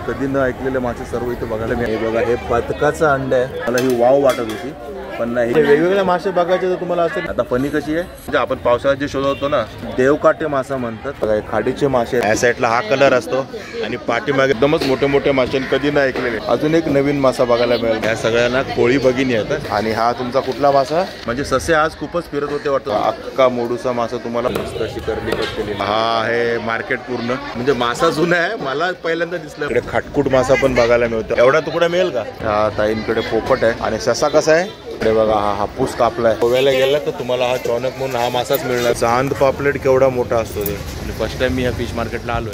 कधी न ऐकलेले मासे सर्व इथे बघायला मिळाले. हे बघा, हे बदकाचं अंड आहे. मला ही वाव वाटत होती, पण नाही. वेगवेगळे मासे बघायचे तर तुम्हाला असेल. आता फनी कशी आहे, म्हणजे आपण पावसाळ्यात जे शोधतो ना, देवकाटे मासा म्हणतात बघा. खाडीचे मासे या साईडला हा कलर असतो आणि पाठीमागे एकदमच मोठे मोठे मासे कधी न ऐकलेले. अजून एक नवीन मासा बघायला मिळेल. या सगळ्यांना कोळी बघिनी येतात. आणि हा तुमचा कुठला मासा, म्हणजे ससे आज खूपच फिरत होते वाटतं. अक्का मोडूसा मासा तुम्हाला मस्त अशी करली कट केली. हा आहे मार्केट पूर्ण, म्हणजे मासा जुना आहे, मला पहिल्यांदा दिसलं. इकडे खाटकूट मासा पण बघायला मिळतो. एवढा तुकडा मिळेल का? हा ताईंकडे पोपट आहे. आणि ससा कसा आहे इकडे बघा. हा हापूस कापलाय. गोव्याला गेला तर तुम्हाला हा चौनक म्हणून हा मासाच मिळणार. चांद पापलेट केवढा मोठा असतो ते. फर्स्ट टाइम मी ह्या फिश मार्केटला आलोय.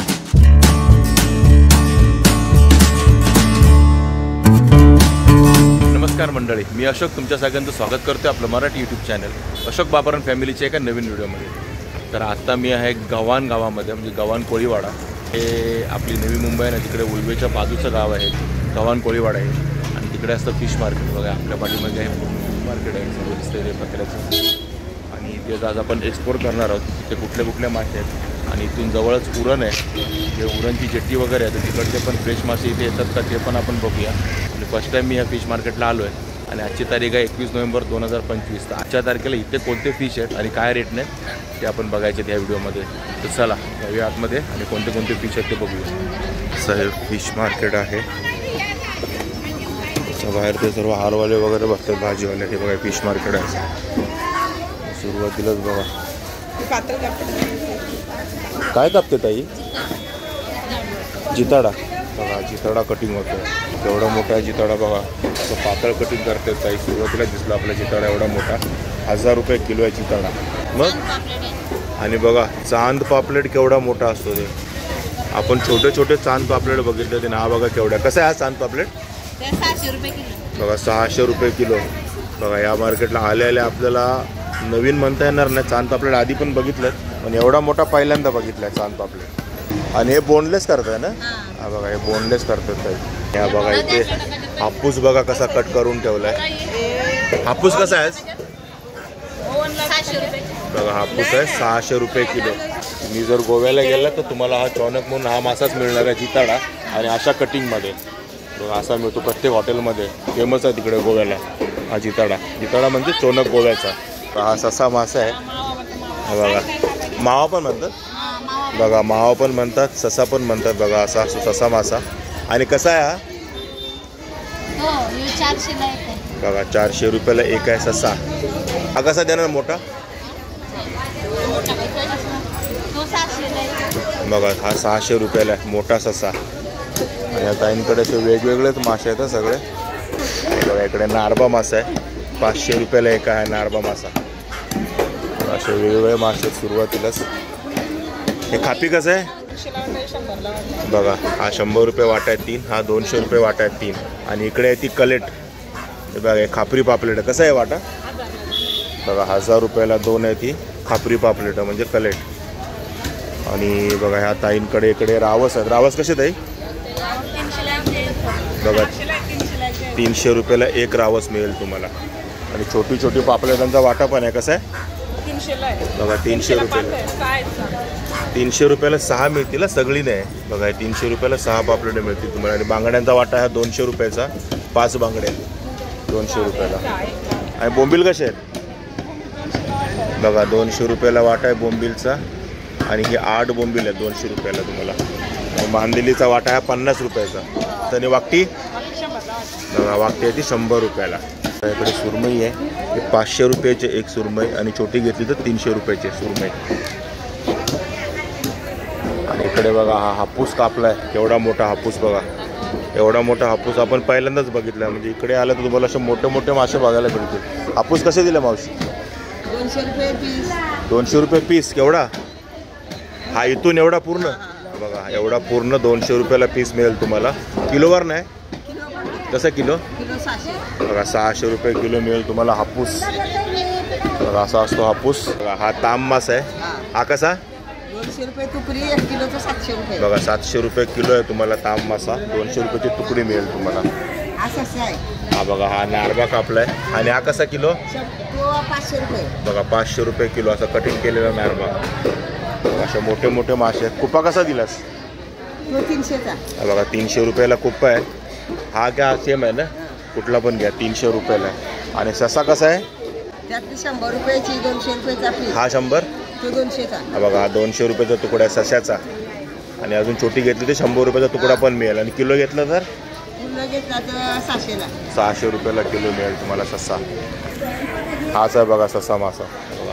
नमस्कार मंडळी, मी अशोक तुमच्या सगळ्यांचं स्वागत करतो आपलं मराठी यूट्यूब चॅनल अशोक बाबरन फॅमिलीच्या एका नवीन व्हिडिओमध्ये. तर आता मी आहे गव्हाण गावामध्ये, म्हणजे गव्हाण कोळीवाडा. हे आपली नवी मुंबई आहे ना, तिकडे उल्वेच्या बाजूचं गाव आहे गव्हाण कोळीवाडा आहे. आणि तिकडे असतं फिश मार्केट बघा. आपल्या पाठीमध्ये आहे फिश मार्केट आहे, सर्व दिसते प्रकाराचं. आणि ते आज आपण एक्सप्लोर करणार आहोत. तिथे कुठले कुठले मासे आहेत. आणि इथून जवळच उरण आहे, जे उरणची जेट्टी वगैरे आहे, तर तिकडचे पण फ्रेश मासे इथे येतात का ते पण आपण बघूया. आणि फर्स्ट टाईम मी ह्या फिश मार्केटला आलो आहे. आणि आजची तारीख आहे 21 नोव्हेंबर 2025. तर आजच्या तारखेला इथे कोणते फिश आहेत आणि काय रेटने ते आपण बघायचे त्या व्हिडिओमध्ये. तर चला जाऊया आतमध्ये आणि कोणते कोणते फिश आहेत ते बघूया. असं हे फिश मार्केट आहे. बाहेर ते सर्व हारवाले वगैरे बघतात, भाजीवाले. हे बघा फिश मार्केट आहे. सुरुवातीलाच बघा काय कापते ताई. जिताडा बघा, जिताडा कटिंग होतो. एवढा मोठा जिताडा बघा, असं पातळ कटिंग करते ताई. सुरुवातीला दिसला आपला जिताडा एवढा मोठा. 1000 रुपये किलो आहे जिताडा. मग आणि बघा चांद पापलेट केवढा मोठा असतो ते. आपण छोटे छोटे चांद पापलेट बघितले ते ना. बघा केवढा. कसं आहे हा चांद पापलेट? 600 रुपये किलो बघा. 600 रुपये किलो. बघा या मार्केटला आले आपल्याला नवीन म्हणता येणार नाही. चांद पापलेट आधी पण बघितलं, पण एवढा मोठा पहिल्यांदा बघितलाय चांद पापलेट. आणि हे बोनलेस करताय ना. हा बघा, हे बोनलेस करतात ताई. या बघा इथे हापूस बघा कसा कट करून ठेवलाय. हापूस कसा आहे बघा. हापूस आहे 600 रुपये किलो. मी जर गोव्याला गेला तर तुम्हाला हा चौनक म्हणून हा मासाच मिळणार आहे, जिताडा. आणि अशा कटिंगमध्ये बघा असा मिळतो प्रत्येक हॉटेलमध्ये. फेमस आहे तिकडे गोव्याला हा जिताडा. जिताडा म्हणजे चौनक गोव्याचा. हा ससा मासा आहे. हा बघा, मावा पण म्हणतात बघा. मावा पण म्हणतात, ससा पण म्हणतात बघा. असा असतो ससा मासा. आणि कसा आहे हा बघा. 400 रुपयाला एक आहे ससा. हा कसा देणार मोठा बघा. हा 600 रुपयाला आहे मोठा ससा. आणि आता ताईंकडे ते वेगवेगळेच मासे आहेत सगळे. बघा इकडे नारबा मासा आहे, 500 रुपयाला एक आहे नारबा मासा. असे वेगवेगळे मासे सुरुवातीलाच. हे खापी कसं आहे बघा. हा 100 रुपये वाटा आहे 3. हा 200 रुपये वाटा आहे 3. आणि इकडे आहे ती कलेट. हे बघा, हे खापरी पापलेट. कसं आहे वाटा बघा. 1000 रुपयाला 2 आहे ती खापरी पापलेट म्हणजे कलेट. आणि बघा ह्या ताईंकडे इकडे रावस आहेत. रावस कसे ताई बघा. 300 रुपयाला एक रावस मिळेल तुम्हाला. आणि छोटी छोटी पापलेटांचा वाटा पण आहे. कसं आहे बघा. 300 रुपयाला 300 रुपयाला 6 मिळतील. सगळी नाही बघा. 300 रुपयाला 6 पापलेटे मिळतील तुम्हाला. आणि बांगड्यांचा वाटा हा 200 रुपयाचा 5 बांगड्या 200 रुपयाला. आणि बोंबील कसे आहेत बघा. 200 रुपयाला वाटा आहे बोंबीलचा. आणि हे 8 बोंबील आहेत 200 रुपयाला तुम्हाला. आणि मांदेलीचा वाटा हा 50 रुपयाचा. आणि वाकटी बघा. वाकटी आहे ती 100 रुपयाला. इकडे सुरमई आहे. हे 500 रुपयाचे एक सुरमई. आणि छोटी घेतली तर 300 रुपयाचे सुरमई. आणि इकडे बघा हा हापूस कापलाय. केवढा मोठा हापूस बघा. एवढा मोठा हापूस आपण पहिल्यांदाच बघितला. म्हणजे इकडे आलं तर तुम्हाला असे मोठे मोठे मासे बघायला मिळतील. हापूस कसे दिले मावशी? 200 रुपये पीस. 200 रुपये पीस. केवढा हा इथून एवढा पूर्ण बघा. एवढा पूर्ण 200 रुपयाला पीस मिळेल तुम्हाला. किलोवर नाही. कसं किलो बघा. 600 रुपये किलो मिळेल तुम्हाला हापूस बघा. असा असतो हापूस बघा. हा ताम मासा आहे. हा कसा 200 रुपये तुकडी. 1 किलोचं 700 रुपये बघा. 700 रुपये किलो आहे तुम्हाला ताम मासा. 200 रुपयाची तुकडी मिळेल तुम्हाला. हा बघा. हा नारबा कापलाय. आणि हा कसा किलो 500 रुपये बघा. 500 रुपये किलो असा कटिंग केलेला नारबा. असे मोठे मोठे मासे आहेत. कुपा कसा दिलास तो 300चा. हा बघा 300 रुपयाला कुप्पा आहे. हा क्या सेम आहे ना, कुठला पण घ्या 300 रुपयाला आहे. आणि ससा कसा आहे? त्यातली 100 रुपयाची 200 रुपयाचा पीस. हा 100, तो 200चा. हा बघा हा 200 रुपयाचा तुकडा आहे सशाचा. आणि अजून छोटी घेतली तर 100 रुपयाचा तुकडा पण मिळेल. आणि किलो घेतला तर किलो घेतला तर 600ला. 600 रुपयाला किलो मिळेल तुम्हाला ससा. हाच आहे बघा ससा मासा.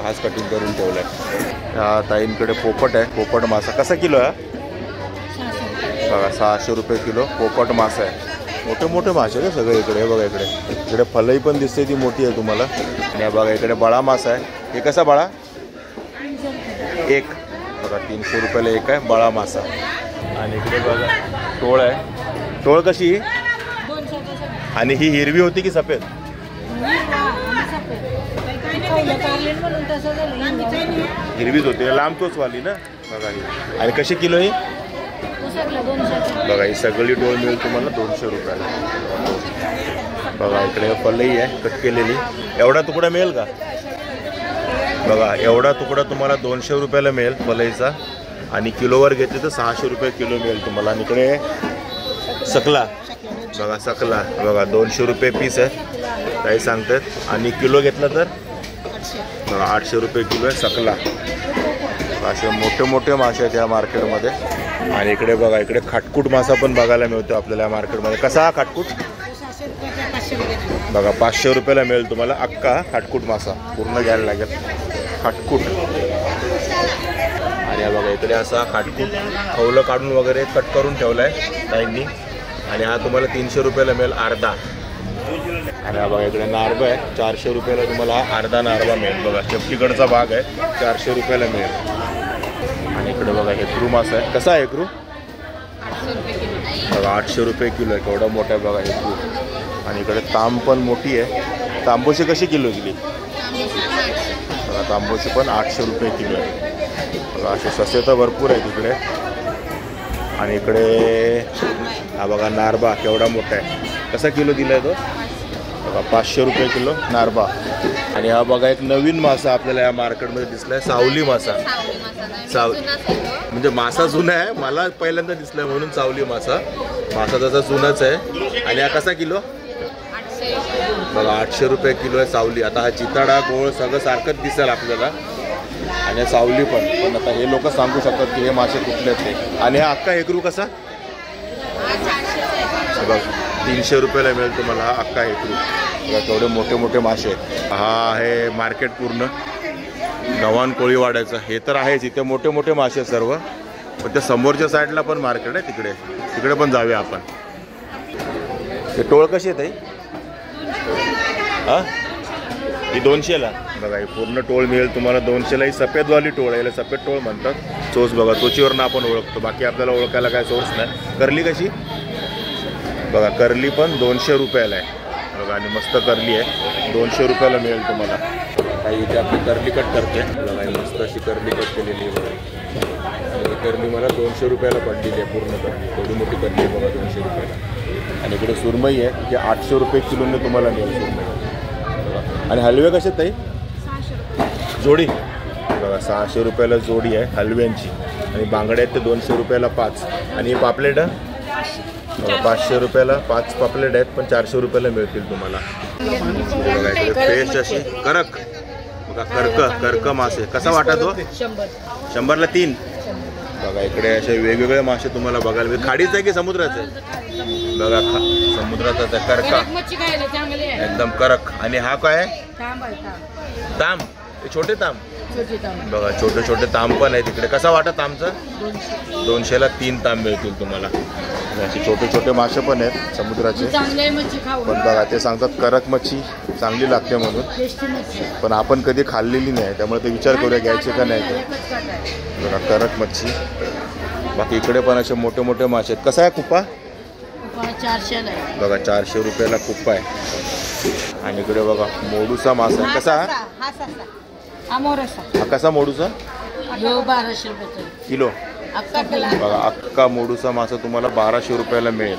हाच कटिंग करून ठेवला आहे. ह्या ताईंकडे पोपट आहे. पोपट मासा कसा किलो आहे? बघा 600 रुपये किलो पोपट मासा आहे. मोठे मोठे मासे आहे सगळे इकडे. हे बघा इकडे फलई पण दिसते, ती मोठी आहे तुम्हाला. आणि बघा इकडे बळा मासा आहे. हे कसा बळा? एक बघा 300 रुपयाला एक आहे बळा मासा. आणि इकडे बघा टोळ आहे. टोळ कशी? आणि ही हिरवी होती की सफेद? हिरवीच होती, लांब तोच वाली ना. बघा ही. आणि कशी किलो ही? बघा ही सगळी टोळ मिळेल तुम्हाला 200 रुपयाला. बघा इकडे पलई आहे कट केलेली. एवढा तुकडा मिळेल का? बघा एवढा तुकडा तुम्हाला 200 रुपयाला मिळेल पलईचा. आणि किलोवर घेतले तर 600 रुपये किलो मिळेल तुम्हाला. आणि इकडे सकला बघा, सकला बघा 200 रुपये पीस आहे काही सांगतात. आणि किलो घेतला तर बघा 800 रुपये किलो आहे सकला. असे मोठे मोठे मासे आहेत या मार्केटमध्ये. आणि इकडे बघा इकडे खाटकूट मासा पण बघायला मिळतो आपल्याला या मार्केटमध्ये. कसा हा खाटकूट? बघा 500 रुपयाला मिळेल तुम्हाला अख्खा खाटकूट मासा. पूर्ण घ्यायला लागेल खाटकूट. आणि बघा इकडे असा खाटकूट खवलं काढून वगैरे कट करून ठेवला आहे ताईंनी. आणि हा तुम्हाला 300 रुपयाला मिळेल अर्धा. आणि हा बघा इकडे नारबा आहे. 400 रुपयाला तुम्हाला हा अर्धा नारबा मिळेल. बघा शेपटीकडचा भाग आहे, 400 रुपयाला मिळेल. आणि इकडे बघा हेकरू मासा आहे. कसा आहे हेकरू? बघा 800 रुपये किलो आहे. केवढा मोठा आहे बघा हेकरू. आणि इकडे तांब पण मोठी आहे. तांबोशी कशी किलो गेली? बघा तांबोशी पण 800 रुपये किलो आहे. बघा असे ससे तर भरपूर आहे तिकडे. आणि इकडे हा बघा नारबा केवढा मोठा आहे. कसा किलो दिला आहे तो? बघा 500 रुपये किलो नारबा. आणि हा बघा एक नवीन मासा आपल्याला या मार्केटमध्ये दिसला आहे, सावली मासा. म्हणजे मासा जुना आहे, मला पहिल्यांदा दिसलाय म्हणून सावली मासा. मासा तसा जुनाच आहे. आणि हा कसा किलो? बघा 800 रुपये किलो आहे सावली. आता हा चिताडा गोळ सगळं सारखंच दिसेल आपल्याला. आणि सावली पण आता हे लोक सांगू शकतात की हे मासे कुठले आहेत ते. आणि हा अख्खा हेकरू कसा? बघा 300 रुपयाला मिळेल तुम्हाला हा अख्खा हेकरू. बघा केवढे मोठे मोठे मासे आहेत. हा आहे मार्केट पूर्ण गव्हाण कोळीवाड्याचं. हे तर आहेच, इथे मोठे मोठे मासे सर्व. पण त्या समोरच्या साईडला पण मार्केट आहे तिकडे पण जाऊया आपण. हे टोळ कशी आहे ताई? हा ही 200ला. बघा ही पूर्ण टोळ मिळेल तुम्हाला 200ला. ही सफेदवाली टोळ आहे, सफेद टोळ म्हणतात. चोच बघा चोचीवरनं आपण ओळखतो, बाकी आपल्याला ओळखायला काय सोर्स नाही. करली कशी? बघा करली पण 200 रुपयाला आहे. बघा आणि मस्त करली आहे, 200 रुपयाला मिळेल तुम्हाला. काही इथे आपली करली कट करते. बघा ही मस्त अशी करली कट केलेली आहे बघा. आणि करली मला 200 रुपयाला पडलेली आहे पूर्ण करली. थोडी मोठी करली आहे बघा 200 रुपयाला. आणि इकडे सुरमई आहे जे 800 रुपये किलोने तुम्हाला मिळेल सुरमई. बघा आणि हलवे कसे ताई? जोडी बघा 600 रुपयाला जोडी आहे हलव्यांची. आणि बांगड्या आहेत ते 200 रुपयाला 5. आणि हे पापलेट 500 रुपयाला 5 पापलेट आहेत, पण 400 रुपयाला मिळतील तुम्हाला. बघा इकडे फ्रेश अशी करक. बघा कर्क मासे. कसा वाटा तो? 100ला 3. बघा इकडे असे वेगवेगळे मासे तुम्हाला बघायला मिळतील. खाडीच आहे की समुद्राचं आहे? बघा समुद्राचाच आहे करका, एकदम करक. आणि हा काय आहे? तांब. छोटे तांब. बघा छोटे छोटे तांब पण आहे तिकडे. कसा वाटा तांबचा? 200ला 3 तांब मिळतील तुम्हाला. असे छोटे छोटे मासे पण आहेत समुद्राचे. पण बघा ते सांगतात करक मच्छी चांगली लागते म्हणून, पण आपण कधी खाल्लेली नाही, त्यामुळे ते विचार करूया घ्यायचे का नाही ते. बघा करक मच्छी. बाकी इकडे पण असे मोठे मोठे मासे आहेत. कसा आहे कुप्पा? 400ला. बघा 400 रुपयाला कुप्पा आहे. आणि इकडे बघा मोडूसा मासा आहे. कसा? हा कसा मोडूसा? 1200 रुपये किलो. बघा अख्खा मोडूसा मासा तुम्हाला 1200 रुपयाला मिळेल.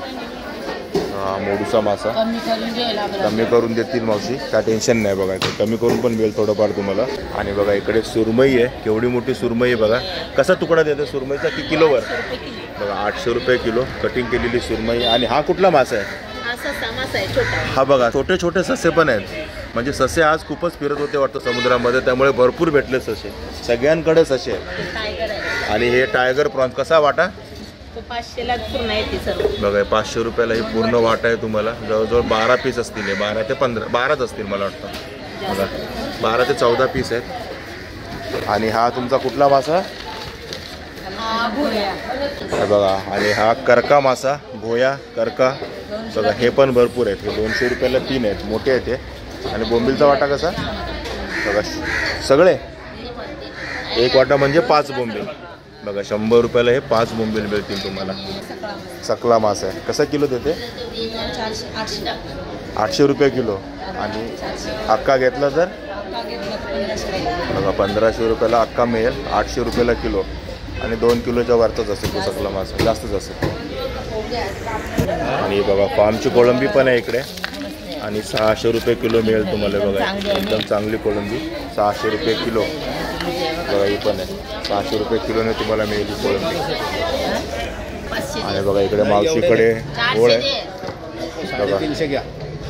हा मोडूसा मासा कमी करून द्यायला कमी करून देतील मावशी, काय टेन्शन नाही बघा. कमी करून पण मिळेल थोडंफार तुम्हाला. आणि बघा इकडे सुरमई आहे, केवढी मोठी सुरमई आहे बघा. कसा तुकडा देते सुरमईचा की किलोवर? बघा 800 रुपये किलो कटिंग केलेली सुरमई. आणि हा कुठला मासा आहे? हा बघा छोटे छोटे ससे पण आहेत. म्हणजे ससे आज खूपच फिरत होते वाटतं समुद्रामध्ये, त्यामुळे भरपूर भेटले ससे, सगळ्यांकडे ससे आहेत. आणि हे टायगर प्रॉन्स कसा वाटा? 500ला पूर्ण येते सर्व बघा 500 रुपयाला ही पूर्ण वाटा आहे तुम्हाला. जवळजवळ 12 पीस असतील, हे 12 ते 15, 12च असतील मला वाटतं. बघा 12 ते 14 पीस आहेत. आणि हा तुमचा कुठला मासा? बघा. आणि हा करका मासा, भोया करका. बघा हे पण भरपूर आहेत. हे 200 रुपयाला 3 आहेत, मोठे आहेत हे. आणि बोंबिलचा वाटा कसा? बघा सगळे एक वाटा म्हणजे 5 बोंबील. बघा 100 रुपयाला हे 5 बोंबील मिळतील तुम्हाला. सकला मासा आहे, कसा किलो देते? 800 रुपये किलो. आणि अक्का घेतला तर बघा 1500 रुपयाला अक्का मिळेल, 800 रुपयाला किलो. आणि 2 किलोच्या वरचाच असेल तो सकला मासा, जास्तच असेल. आणि बघा फार्मची कोळंबी पण आहे इकडे. आणि 600 रुपये किलो मिळेल तुम्हाला. बघा एकदम चांगली कोळंबी 600 रुपये किलो. बघा ही पण आहे 600 रुपये किलोने तुम्हाला मिळेल कोळंबी. आणि बघा इकडे मावशीकडे गोळ आहे बघा.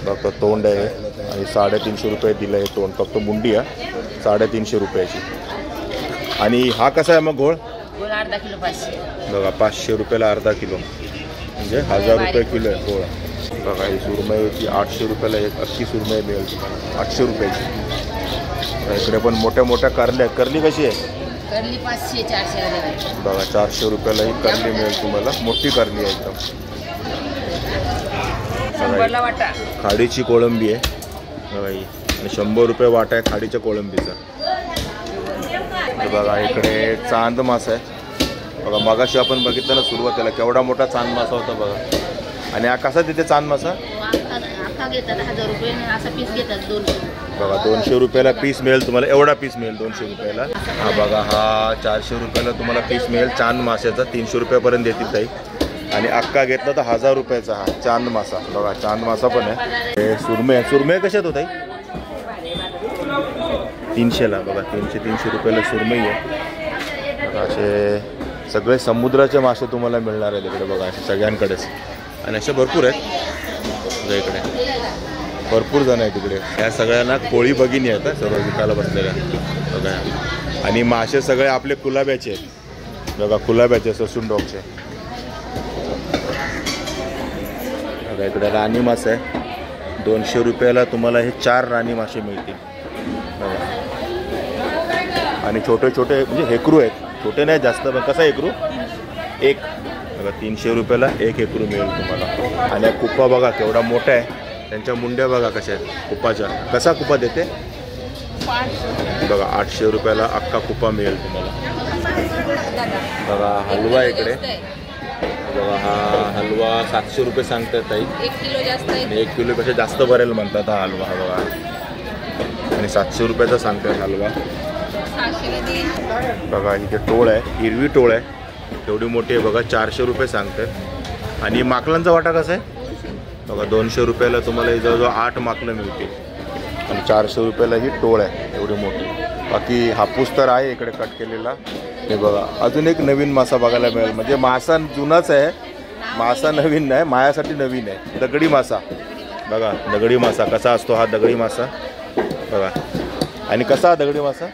फक्त तोंड आहे आणि 350 रुपये दिलं आहे तोंड. फक्त मुंडी आहे 350 रुपयाची. आणि हा कसा आहे मग घोळ? अर्धा किलो 500. बघा 500 रुपयाला अर्धा किलो, म्हणजे 1000 रुपये किलो आहे घोळ. बघा ही सुरमई होती 800 रुपयाला एक अख्खी सुरमई मिळेल तुम्हाला 800 रुपयाची. इकडे पण मोठ्या मोठ्या कारल्या आहेत. करली कशी आहे? करली 500 400. बघा 400 रुपयाला ही करली मिळेल तुम्हाला, मोठी करली आहे एकदम. वाटा खाडीची कोळंबी आहे बघा ही. आणि 100 रुपये वाटा आहे खाडीच्या कोळंबीचा. बघा इकडे चांद मासा आहे बघा. मगाशी आपण बघितलं ना सुरुवातीला केवढा मोठा चांद मासा होता बघा. आणि हा कसा तिथे चांद मासा? घेतात 1000 रुपये, असा पीस घेतात 200. बघा 200 रुपयाला पीस मिळेल तुम्हाला, एवढा पीस मिळेल 200 रुपयाला. हा बघा हा 400 रुपयाला तुम्हाला पीस मिळेल चांद माशाचा. 300 रुपयापर्यंत देतील ताई. आणि अक्का घेतला तर 1000 रुपयाचा हा चांद मासा. बघा चांद मासा पण आहे. हे सुरमई, सुरमई कशात होत आहे? 300ला. बघा 300 रुपयाला सुरमई आहे. बघा असे सगळे समुद्राचे मासे तुम्हाला मिळणार आहेत इकडे बघा, असे सगळ्यांकडेच. आणि असे भरपूर आहेत इकडे, भरपूर जण आहेत तिकडे. या सगळ्यांना कोळी भगिनी आहेत सर्व विकायला बसलेल्या बघा. आणि मासे सगळे आपले कुलाब्याचे आहेत बघा, कुलाब्याचे ससून डॉगचे. बघा इकडे राणी मासा आहे 200 रुपयाला तुम्हाला हे 4 राणी मासे मिळतील बघा. आणि छोटे छोटे म्हणजे हेकरू आहेत, छोटे नाही जास्त, पण कसा हेकरू? एक बघा 300 रुपयाला एक हेकरू मिळेल तुम्हाला. आणि कुप्पा बघा केवढा मोठा आहे. त्यांच्या मुंड्या बघा कशा आहेत कुप्पाच्या. कसा कुप्पा देते? बघा 800 रुपयाला अख्खा कुप्पा मिळेल तुम्हाला. बघा हलवा इकडे बघा. हा हलवा 700 रुपये सांगतात ताई. 1 किलो जास्त आहे. 1 किलोपेक्षा जास्त भरेल म्हणतात हा हलवा बघा. आणि 700 रुपयाचा सांगतात हलवा. बघा इथे टोळ आहे, हिरवी टोळ आहे एवढी मोठी आहे बघा. 400 रुपये सांगतात. आणि माकलांचा वाटा कसा आहे? बघा 200 रुपयाला तुम्हाला जवळजवळ 8 माकलं मिळतील. आणि 400 रुपयाला ही टोळ आहे एवढी मोठी. बाकी हापूस तर आहे इकडे कट केलेला. हे बघा अजून एक नवीन मासा बघायला मिळेल. म्हणजे मासा जुनाच आहे, मासा नवीन नाही, मायासाठी नवीन आहे. दगडी मासा बघा. दगडी मासा कसा असतो हा दगडी मासा बघा. आणि कसा दगडी मासा?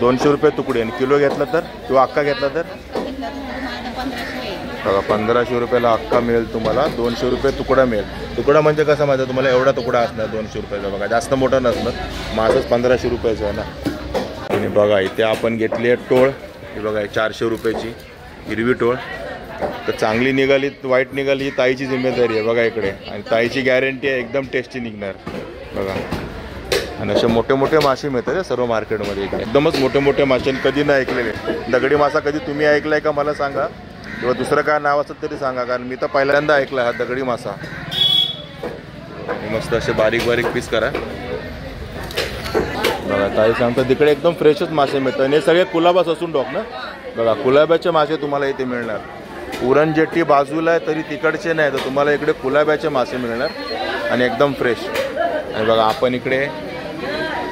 200 रुपये तुकडी. आणि किलो घेतला तर किंवा अक्का घेतला तर बघा 1500 रुपयाला अक्का मिळेल तुम्हाला. 200 रुपये तुकडा मिळेल. तुकडा म्हणजे कसा माझा तुम्हाला एवढा तुकडा असणार 200 रुपयाचा बघा, जास्त मोठा नसणार. मासच 1500 रुपयाचं आहे ना. आणि बघा इथे आपण घेतली आहे टोळ. ही बघा 400 रुपयाची हिरवी टोळ. तर चांगली निघाली वाईट निघाली ही ताईची जिम्मेदारी आहे बघा इकडे. आणि ताईची गॅरंटी आहे एकदम टेस्टी निघणार बघा. आणि असे मोठे मोठे मासे मिळतात सर्व मार्केटमध्ये इकडे, एकदमच मोठे मोठे मासे. कधी नाही ऐकलेले दगडी मासा कधी तुम्ही ऐकलाय का मला सांगा, किंवा दुसरं काय नाव असेल तरी सांगा, कारण मी तर पहिल्यांदा ऐकला हा दगडी मासा. मस्त असे बारीक बारीक पीस करा बघा. ताई सांगतात तिकडे एकदम फ्रेशच मासे मिळतात. आणि हे सगळे कुलाबा ससून डॉग ना बघा. कुलाब्याचे मासे तुम्हाला इथे मिळणार. उरण जेट्टी बाजूला आहे तरी तिकडचे नाही, तर तुम्हाला इकडे कुलाब्याचे मासे मिळणार आणि एकदम फ्रेश. आणि बघा आपण इकडे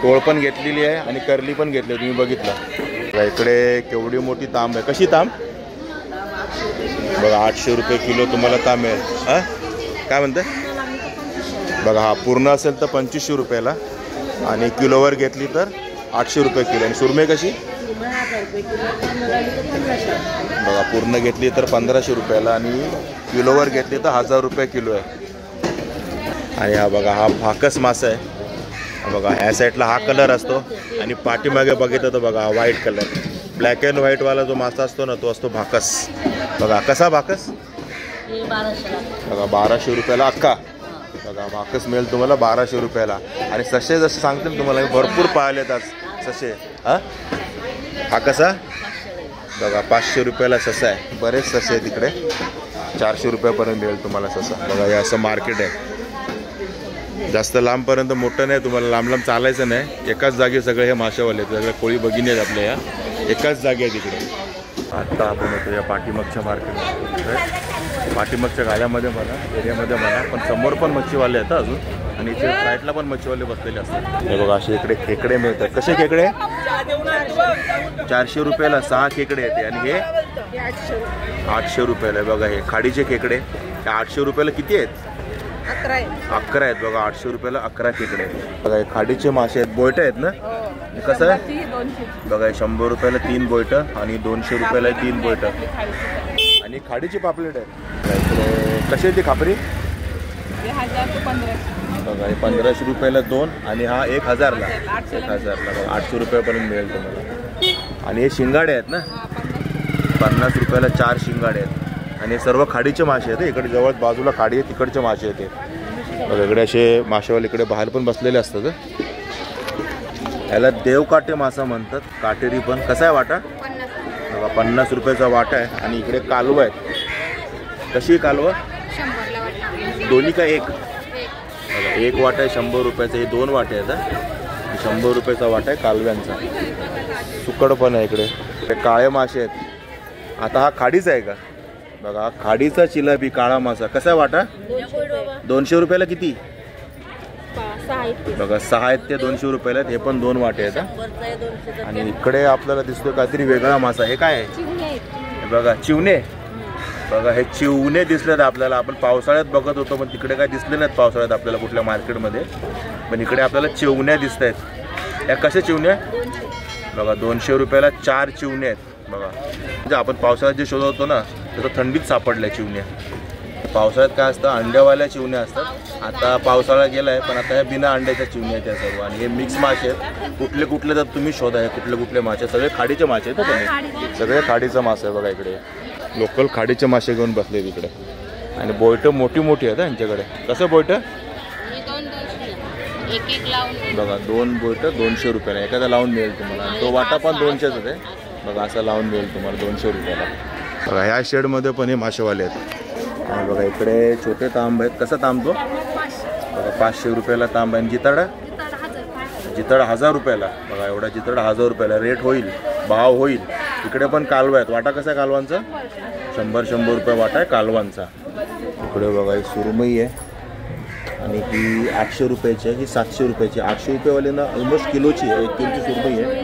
टोळ पण घेतलेली आहे आणि करली पण घेतली, तुम्ही बघितलं. इकडे केवढी मोठी तांब आहे. कशी तांब? बघा 800 रुपये किलो तुम्हाला तांब मिळेल. हां काय म्हणते बघा, हा पूर्ण असेल तर 2500 रुपयाला आणि किलोवर घेतली तर 800 रुपये किलो. आणि सुरमई कशी? बघा पूर्ण घेतली तर 1500 रुपयाला आणि किलोवर घेतली तर 1000 रुपये किलो आहे. आणि हा बघा हा भाकस मासा आहे. बघा ह्या साईडला हा कलर असतो आणि पाठीमागे बघितलं तर बघा व्हाईट कलर, ब्लॅक अँड व्हाईटवाला जो मासा असतो ना तो असतो भाकस. बघा कसा भाकस? बघा 1200 रुपयाला अख्खा. बघा भाकस मिळेल तुम्हाला 1200 रुपयाला. आणि ससे जसं सांगते ना तुम्हाला, भरपूर पाहिलेत आज ससे. हां हा कसा? बघा 500 रुपयाला ससा आहे. बरेच ससे आहेत तिकडे, 400 रुपयापर्यंत मिळेल तुम्हाला ससा. बघा हे असं मार्केट आहे. जास्त लांबपर्यंत मोठं नाही, तुम्हाला लांब लांब चालायचं नाही. एकाच जागी सगळे हे माशावाले, सगळे कोळी बघिनी आहेत आपल्या, या एकाच जागी आहे तिकडे. आत्ता आपण होतो या पाठीमागच्या मार्केट, पाठीमागच्या गाड्यामध्ये म्हणा, एरियामध्ये म्हणा, पण समोर पण मच्छीवाले आहेत अजून. आणि इथे फ्लाईटला पण मच्छीवाले बसलेले असतात. हे बघा असे इकडे खेकडे मिळतात. कसे खेकडे? 400 रुपयाला 6 खेकडे येते. आणि हे 800 रुपयाला. बघा हे खाडीचे खेकडे 800 रुपयाला किती आहेत? 11 आहेत. बघा 800 रुपयाला 11 खेकडे. बघा हे खाडीचे मासे आहेत, बोयट आहेत ना. कसं आहे? बघा 100 रुपयाला 3 बोयट आणि 200 रुपयाला 3 बोयट. आणि खाडीची पापलेट आहे. कशी आहे ती खापरी? बघा हे 1500 रुपयाला 2 आणि हा 1000ला. 1000ला बघा 800 रुपयापर्यंत मिळेल तुम्हाला. आणि हे शिंगाडे आहेत ना, 50 रुपयाला 4 शिंगाडे आहेत. आणि सर्व खाडीचे मासे आहेत. इकडे जवळ बाजूला खाडी आहे, तिकडचे मासे आहेत. बघा इकडे असे मासेवाले इकडे बाहेर पण बसलेले असतात. याला देवकाटे मासा म्हणतात, काटेरी पण. कसा आहे वाटा? बघा 50 रुपयाचा वाटा आहे. आणि इकडे कालवं आहेत. कशी कालवं? दोन्ही का एक? बघा एक वाटा आहे 100 रुपयाचा. हे 2 वाटे आहेत. 100 रुपयाचा वाटा आहे कालव्यांचा. सुकड पण आहे इकडे. हे काळे मासे आहेत. आता हा खाडीचा आहे का? बघा खाडीचा चिलापी काळा मासा. कसा आहे वाटा? 200 रुपयाला किती? बघा 6 आहेत ते 200 रुपयाला. हे पण 2 वाटे आहेत. आणि इकडे आपल्याला दिसतोय काहीतरी वेगळा मासा. हे काय आहे? बघा चिवणे. बघा हे चिवणे दिसलेत आपल्याला. आपण पावसाळ्यात बघत होतो पण तिकडे काय दिसले नाहीत पावसाळ्यात आपल्याला कुठल्या मार्केटमध्ये. पण इकडे आपल्याला चिवण्या दिसत आहेत. या कशा चिवण्या? बघा 200 रुपयाला 4 चिवणे आहेत. बघा म्हणजे आपण पावसाळ्यात जे शोधत होतो ना तर थंडीत सापडल्या चिवण्या. पावसाळ्यात काय असतं, अंड्यावाल्या चिवण्या असतात. आता पावसाळा गेला आहे पण आता ह्या बिना अंड्याच्या चिवण्या आहेत त्या सर्व. आणि हे मिक्स मासे आहेत. कुठले कुठले तर तुम्ही शोधा, हे कुठले कुठले मासे. सगळे खाडीचे मासे आहेत. तुम्ही सगळे खाडीचा मासे आहे. बघा इकडे लोकल खाडीचे मासे घेऊन बसले तिकडे. आणि बोयटं मोठी मोठी आहेत यांच्याकडे. कसं बोयटं? बघा 2 बोयटं 200 रुपयाला. एखादा लावून मिळेल तुम्हाला. तो वाटा पण 200च आहे. बघा असं लावून मिळेल तुम्हाला 200 रुपयाला. बघा ह्या शेडमध्ये पण हे मासेवाले आहेत. आणि बघा इकडे छोटे तांब आहेत. कसा तांब तो? बघा 500 रुपयाला तांब आहे. जिताडा? जिताडा 1000 रुपयाला. बघा एवढा जिताडा 1000 रुपयाला. रेट होईल, भाव होईल. इकडे पण कालवा आहेत. वाटा कसा आहे कालवांचा? 100 रुपये वाटा आहे कालवांचा. इकडे बघा ही सुरमई आहे आणि ही 800 रुपयाची आहे. ही 700 रुपयाची. 800 रुपयेवाली ना ऑलमोस्ट किलोची आहे. 1 किलोची सुरमई आहे.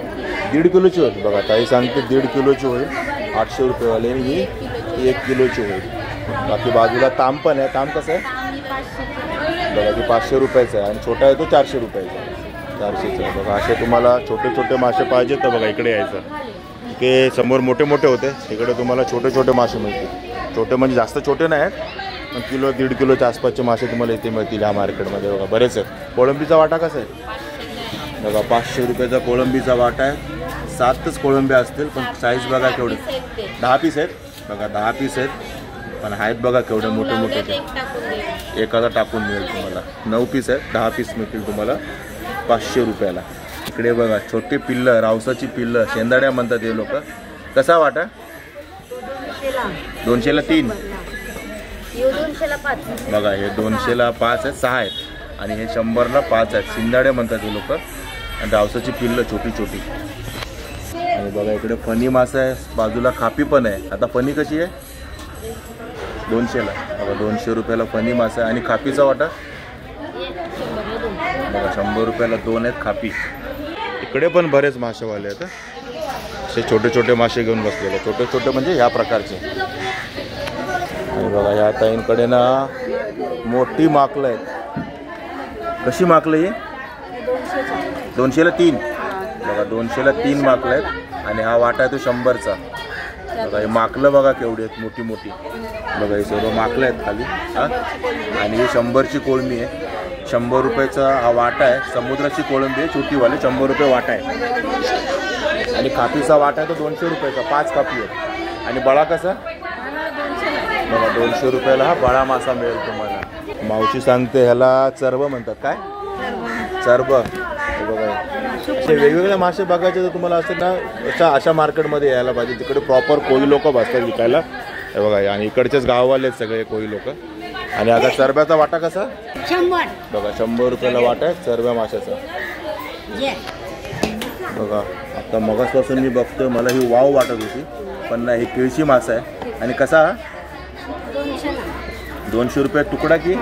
1.5 किलोची होईल. बघा ताई सांगते 1.5 किलोची होईल 800 रुपयेवाली. आणि ही 1 किलोची होईल. बाकी बाजूला तांब पण आहे. तांब कसं आहे? बघा ती 500 रुपयाचा आहे. आणि छोटा आहे तो 400 रुपयाचा. 400चा आहे. बघा असे तुम्हाला छोटे छोटे मासे पाहिजे तर बघा इकडे यायचं. ते समोर मोठे मोठे होते, इकडे तुम्हाला छोटे छोटे मासे मिळतील. छोटे म्हणजे जास्त छोटे नाही आहेत पण किलो 1.5 किलोच्या आसपासचे मासे तुम्हाला इथे मिळतील या मार्केटमध्ये. बघा बरेच आहेत. कोळंबीचा वाटा कसा आहे? बघा 500 रुपयाचा कोळंबीचा वाटा आहे. 7च कोळंबी असतील पण साईज बघा केवढे. 10 पीस आहेत. बघा 10 पीस आहेत पण आहेत बघा केवढे मोठे मोठे. ते एखादा टाकून मिळेल तुम्हाला. 9 पीस आहेत. 10 पीस मिळतील तुम्हाला 500 रुपयाला. इकडे बघा छोटे पिल्लं, रावसाची पिल्लं, शेंदाड्या म्हणतात हे लोक. कसा वाटा? 200ला 3. बघा हे 200ला 5 आहेत. 6 आहेत. आणि हे 100ला 5 आहेत. शिंदाड्या म्हणतात हे लोक. आणि रावसाची पिल्लं छोटी छोटी. आणि बघा इकडे फणी मासा आहे. बाजूला खापी पण आहे. आता फणी कशी आहे? 200ला बघा, 200 रुपयाला फणी मासा आणि खापीचा वाटा बघा 100 रुपयाला 2 आहेत खापी. इकडे पण बरेच मासेवाले आहेत. असे छोटे छोटे मासे घेऊन बसलेले, छोटे छोटे म्हणजे ह्या प्रकारचे. आणि बघा ह्या ताईंकडे ना मोठी माकलं आहेत. कशी माकलं ही? 200ला 3 बघा, 200ला 3 माकलं आहेत. आणि हा वाटा आहे तो 100चा. बघा हे माकलं बघा केवढी आहेत, मोठी मोठी. बघा हे सर्व माकलं आहेत खाली. हां, आणि ही 100ची कोळंबी आहे. 100 रुपयाचा हा वाटा आहे. समुद्राची कोळंबी आहे छोटीवाली, 100 रुपये वाटा आहे. आणि खापीचा वाटा आहे तो 200 रुपयाचा, 5 खापी आहे. आणि बळा कसा? बघा 200 रुपयाला हा बळा मासा मिळेल तुम्हाला. मावशी सांगते ह्याला चरब म्हणतात. काय चरब? बघा असे वेगवेगळे मासे बघायचे तर तुम्हाला असं ना अशा मार्केटमध्ये यायला पाहिजे, तिकडे प्रॉपर कोळी लोक बसतात विकायला. हे बघा, आणि इकडचेच गाववाले आहेत सगळे कोळी लोक. आणि आता चरब्याचा वाटा कसा? 100 बघा 100 रुपयाला वाटा आहे चरब्या माशाचा. बघा आता मगासपासून मी बघतोय, मला ही वाव वाटत होती पण नाही, ही केळशी मासा आहे. आणि कसा? 200 रुपये तुकडा की?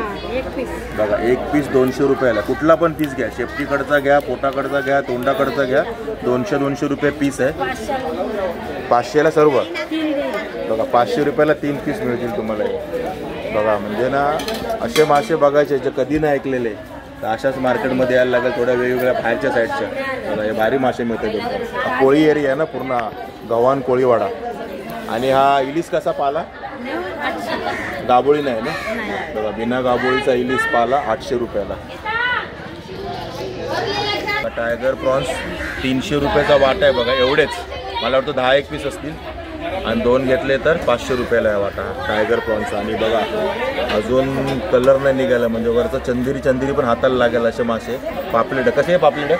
बघा एक पीस 200 रुपयाला. कुठला पण पीस घ्या, शेपटीकडचा घ्या, पोटाकडचा घ्या, तोंडाकडचा घ्या, 200 रुपये पीस आहे. 500ला सर्व. बघा 500 रुपयाला 3 पीस मिळतील तुम्हाला. बघा म्हणजे ना असे मासे बघायचे जे कधी नाही ऐकलेले, तर अशाच मार्केटमध्ये यायला लागेल, थोड्या वेगवेगळ्या बाहेरच्या साईडच्या. बघा हे भारी मासे मिळतात. हा कोळी एरिया आहे ना पूर्ण, गव्हाण कोळीवाडा. आणि हा इलिस कसा पाला? गाबोळी नाही ना. बघा बिना गाबोळीचा इलिस पाला 800 रुपयाला. टायगर प्रॉन्स 300 रुपयाचा वाटा आहे. बघा एवढेच, मला वाटतं 10-1 पीस असतील. आणि 2 घेतले तर 500 रुपयाला आहे वाटा टायगर प्रॉन्सचा. आणि बघा अजून कलर नाही निघाला, म्हणजे वरचं चंदेरी पण हाताला लागेल असे मासे. पापलेट कसे आहे? पापलेट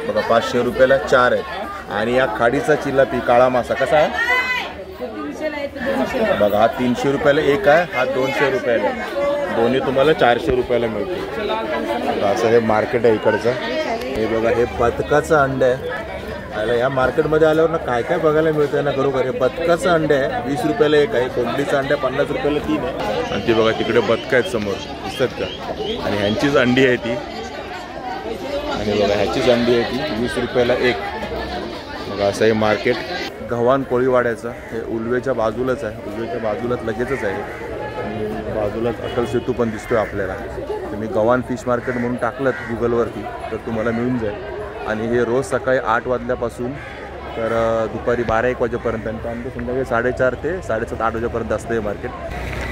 बघा 500 रुपयाला 4 आहेत. आणि या खाडीचा चिलापी काळा मासा कसा आहे? बघा हा 300 रुपयाला एक आहे, हा 200 रुपयाला. दोन्ही तुम्हाला 400 रुपयाला मिळते. असं हे मार्केट आहे इकडचं. हे बघा हे बदकाचं अंड आहे. आला या मार्केटमध्ये आल्यावर ना काय काय बघायला मिळतं ना खरोखर. हे बदकाचं अंडे आहे, 20 रुपयाला एक आहे. कोंबडीचं अंडे 50 रुपयाला 3 आहे. आणि ती बघा तिकडे बदकं आहेत समोर, दिसतात का? आणि ह्यांचीच अंडी आहे ती. आणि बघा ह्याचीच अंडी आहे ती, 20 रुपयाला एक. बघा असं हे मार्केट गव्हाण कोळीवाड्याचं. हे उल्वेच्या बाजूलाच आहे, उल्वेच्या बाजूलाच लगेचच आहे. आणि बाजूलाच अकल सेतू पण दिसतोय आपल्याला. तुम्ही गव्हाण फिश मार्केट म्हणून टाकलं गुगलवरती तर तुम्हाला मिळून जाईल. आणि हे रोज सकाळी 8 वाजल्यापासून तर दुपारी 12-1 वाजेपर्यंत, आणि त्यानंतर संध्याकाळी 4:30 ते 7:30-8 वाजेपर्यंत असतं हे मार्केट.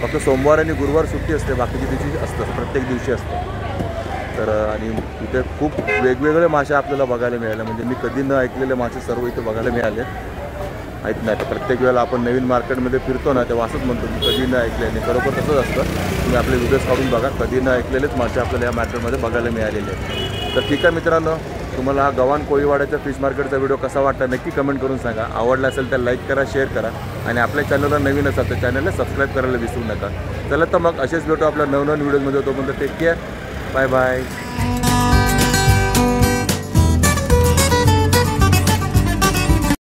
फक्त सोमवार आणि गुरुवार सुट्टी असते, बाकीच्या दिवशी असतं, प्रत्येक दिवशी असतं. तर आणि इथे खूप वेगवेगळे मासे आपल्याला बघायला मिळाले, म्हणजे मी कधी न ऐकलेले मासे सर्व इथे बघायला मिळाले आहेत. नाही तर प्रत्येक वेळेला आपण नवीन मार्केटमध्ये फिरतो ना तेव्हा असंच म्हणतो की कधी न ऐकले, आणि खरोखर तसंच असतं. तुम्ही आपले व्हिडिओज काढून बघा, कधी न ऐकलेलेच मासे आपल्याला या मार्केटमध्ये बघायला मिळालेले आहेत. तर ठीक आहे मित्रांनो, तुम्हाला हा गव्हाण कोळीवाड्याच्या फिश मार्केटचा व्हिडिओ कसा वाटला नक्की कमेंट करून सांगा. आवडला असेल तर लाईक करा, शेअर करा. आणि आपल्या चॅनलला नवीन असाल तर चॅनलला सबस्क्राईब करायला विसरू नका. चला तर मग असेच भेटू आपल्या नवनवीन व्हिडिओजमध्ये. तोपर्यंत टेक केअर, बाय बाय.